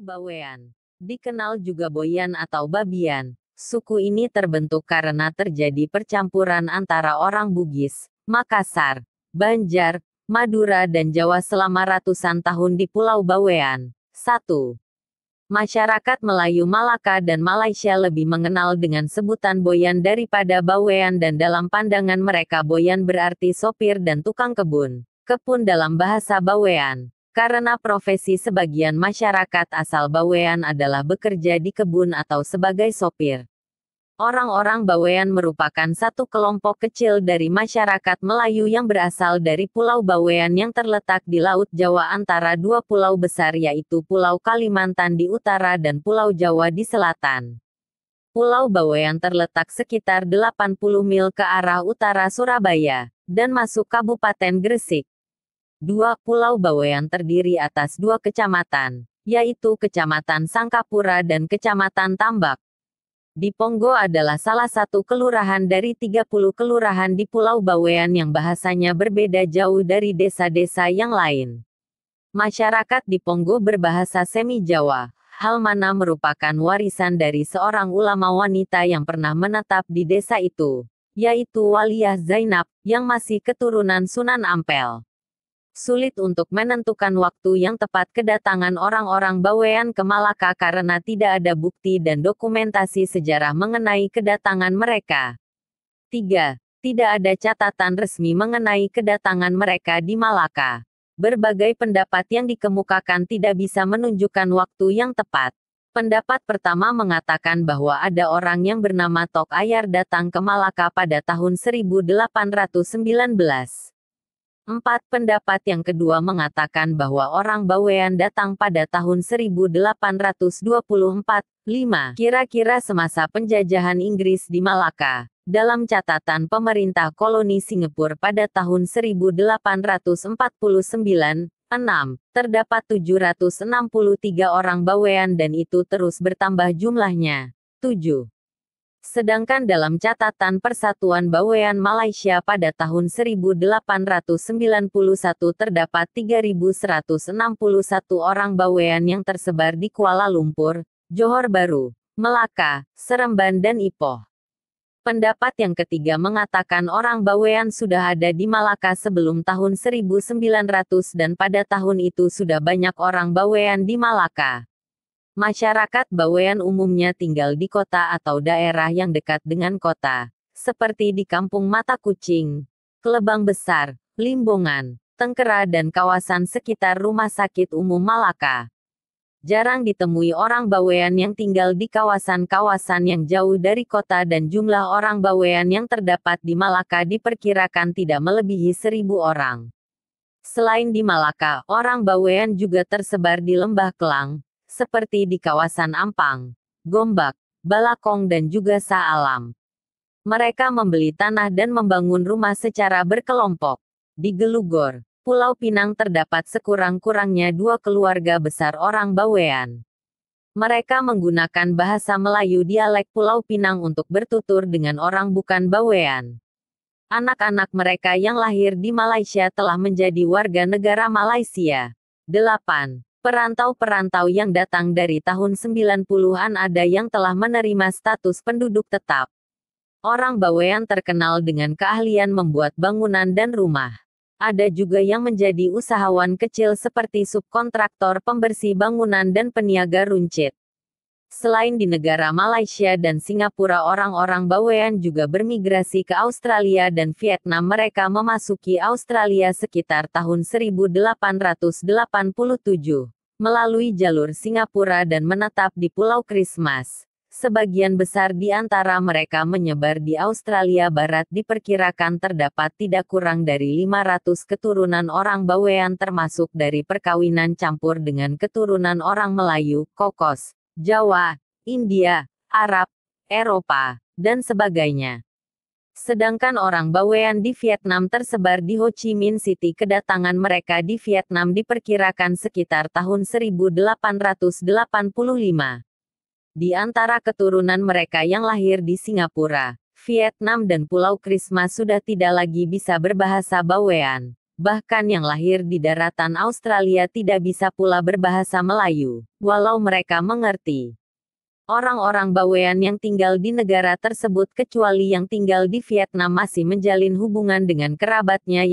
Bawean, dikenal juga Boyan atau Babian. Suku ini terbentuk karena terjadi percampuran antara orang Bugis, Makassar, Banjar, Madura dan Jawa selama ratusan tahun di Pulau Bawean. 1. Masyarakat Melayu Malaka dan Malaysia lebih mengenal dengan sebutan Boyan daripada Bawean, dan dalam pandangan mereka Boyan berarti sopir dan tukang kebun. Kebun dalam bahasa Bawean. Karena profesi sebagian masyarakat asal Bawean adalah bekerja di kebun atau sebagai sopir. Orang-orang Bawean merupakan satu kelompok kecil dari masyarakat Melayu yang berasal dari Pulau Bawean yang terletak di Laut Jawa antara dua pulau besar yaitu Pulau Kalimantan di utara dan Pulau Jawa di selatan. Pulau Bawean terletak sekitar 80 mil ke arah utara Surabaya, dan masuk Kabupaten Gresik. Pulau Bawean terdiri atas dua kecamatan, yaitu Kecamatan Sangkapura dan Kecamatan Tambak. Diponggo adalah salah satu kelurahan dari 30 kelurahan di Pulau Bawean yang bahasanya berbeda jauh dari desa-desa yang lain. Masyarakat Diponggo berbahasa Semi Jawa, hal mana merupakan warisan dari seorang ulama wanita yang pernah menetap di desa itu, yaitu Waliyah Zainab, yang masih keturunan Sunan Ampel. Sulit untuk menentukan waktu yang tepat kedatangan orang-orang Bawean ke Malaka karena tidak ada bukti dan dokumentasi sejarah mengenai kedatangan mereka. 3. Tidak ada catatan resmi mengenai kedatangan mereka di Malaka. Berbagai pendapat yang dikemukakan tidak bisa menunjukkan waktu yang tepat. Pendapat pertama mengatakan bahwa ada orang yang bernama Tok Ayar datang ke Malaka pada tahun 1819. 4. Pendapat yang kedua mengatakan bahwa orang Bawean datang pada tahun 1824. 5. Kira-kira semasa penjajahan Inggris di Malaka. Dalam catatan pemerintah koloni Singapura pada tahun 1849, 6. Terdapat 763 orang Bawean dan itu terus bertambah jumlahnya. 7. Sedangkan dalam catatan Persatuan Bawean Malaysia pada tahun 1891 terdapat 3.161 orang Bawean yang tersebar di Kuala Lumpur, Johor Bahru, Melaka, Seremban dan Ipoh. Pendapat yang ketiga mengatakan orang Bawean sudah ada di Malaka sebelum tahun 1900 dan pada tahun itu sudah banyak orang Bawean di Malaka. Masyarakat Bawean umumnya tinggal di kota atau daerah yang dekat dengan kota, seperti di Kampung Mata Kucing, Kelebang Besar, Limbongan, Tengkera dan kawasan sekitar Rumah Sakit Umum Malaka. Jarang ditemui orang Bawean yang tinggal di kawasan-kawasan yang jauh dari kota dan jumlah orang Bawean yang terdapat di Malaka diperkirakan tidak melebihi 1.000 orang. Selain di Malaka, orang Bawean juga tersebar di Lembah Kelang, seperti di kawasan Ampang, Gombak, Balakong dan juga Saalam. Mereka membeli tanah dan membangun rumah secara berkelompok. Di Gelugor, Pulau Pinang terdapat sekurang-kurangnya 2 keluarga besar orang Bawean. Mereka menggunakan bahasa Melayu dialek Pulau Pinang untuk bertutur dengan orang bukan Bawean. Anak-anak mereka yang lahir di Malaysia telah menjadi warga negara Malaysia. 8. Perantau-perantau yang datang dari tahun 90-an ada yang telah menerima status penduduk tetap. Orang Bawean terkenal dengan keahlian membuat bangunan dan rumah. Ada juga yang menjadi usahawan kecil seperti subkontraktor pembersih bangunan dan peniaga runcit. Selain di negara Malaysia dan Singapura, orang-orang Bawean juga bermigrasi ke Australia dan Vietnam. Mereka memasuki Australia sekitar tahun 1887. Melalui jalur Singapura dan menetap di Pulau Christmas. Sebagian besar di antara mereka menyebar di Australia Barat. Diperkirakan terdapat tidak kurang dari 500 keturunan orang Bawean termasuk dari perkawinan campur dengan keturunan orang Melayu, Kokos, Jawa, India, Arab, Eropa, dan sebagainya. Sedangkan orang Bawean di Vietnam tersebar di Ho Chi Minh City. Kedatangan mereka di Vietnam diperkirakan sekitar tahun 1885. Di antara keturunan mereka yang lahir di Singapura, Vietnam dan Pulau Christmas sudah tidak lagi bisa berbahasa Bawean. Bahkan yang lahir di daratan Australia tidak bisa pula berbahasa Melayu, walau mereka mengerti. Orang-orang Bawean yang tinggal di negara tersebut kecuali yang tinggal di Vietnam masih menjalin hubungan dengan kerabatnya